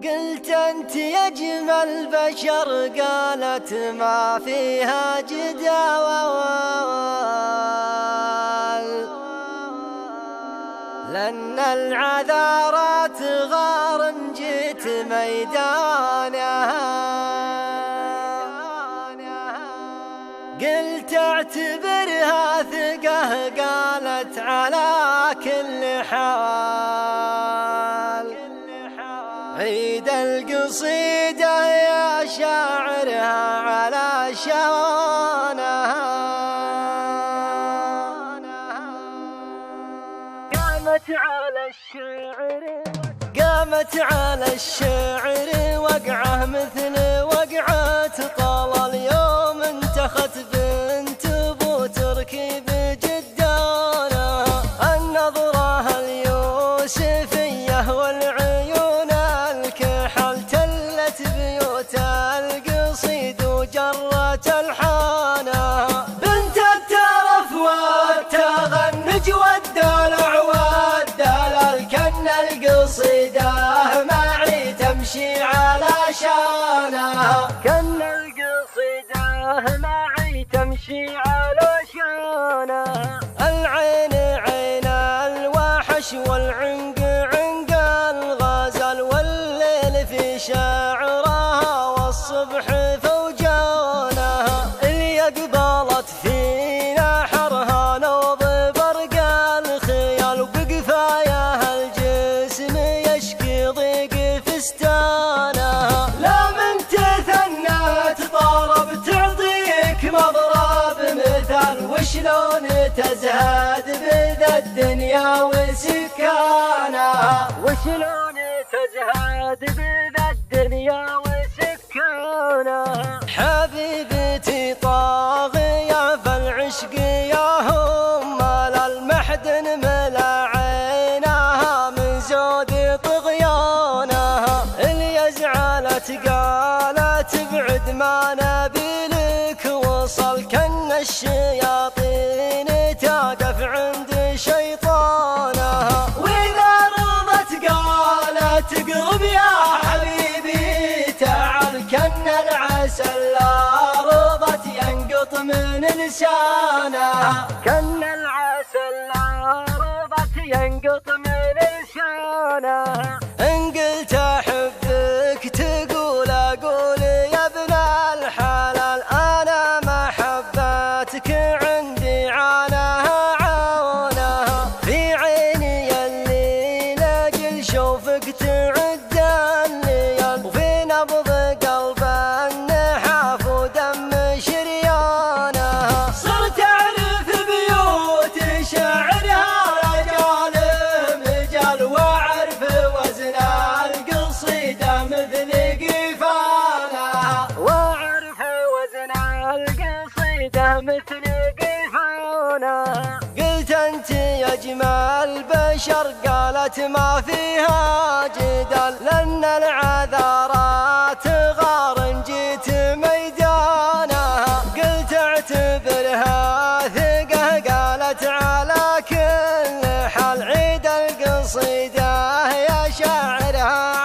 قلت أنت يا أجمل بشر، قالت ما فيها جدال، لأن العذارات غار جيت ميدانها. قلت اعتبرها ثقة، قالت على كل حال. عيد القصيدة يا شاعرها على شانها. قامت على الشعر وقعه مثل وقعة طال اليوم، انتخت بنت ابو تركي بجدانها. النظرة اليوسفية والعيون الكحل تلت بيوت القصيد وجرت الحانها. بنت الترف والتغنج والدلع والدلال، كن القصيدة معي تمشي على شانها. كن القصيدة معي تمشي على شانها. العين عين الوحش والعنق عنق الغزال، والليل في شعرها والصبح فوجانها. اللي قبلت في نحرها نوض برق الخيال، وبقفاياها الجسم يشكي ضيق فستانها. لا من تثنت طرب تعطيك مضرب مثال، وشلون تزهد بذا الدنيا وسكانها. وشلون تزهد بذا الدنيا وسكانها. حبيبتي طاغية فالعشق يا هم المحدن ملا عينها من زود طغيانها. اللي زعلت قالت بعد ما نبيلك وصل، كن الشياطين تقف عند شيطانها. وإذا رضت قالت اقرب يا حبيبي تعال، كن العسل لا رضت ينقط من لسانها. كن العسل لا رضت ينقط من لسانها. إن قلت أحبك تقول أقول يا ابن الحلال، أنا محبتك عندي عانها عونها. في عيني يلي لأجل شوفك تعد الليال، وفي نبض قلب النحاف ودم شريانها. صرت أعرف بيوت شعرها رجال مجال، وأعرف وزن القصيدة مثل قفالها. وأعرف وزن القصيدة مثل قفالها. قلت أنت يا أجمل بشر، قالت ما فيها جدال، لأن العذارات غار جيت ميدانها. قلت اعتبرها ثقة، قالت على كل حال. عيد القصيدة يا شاعرها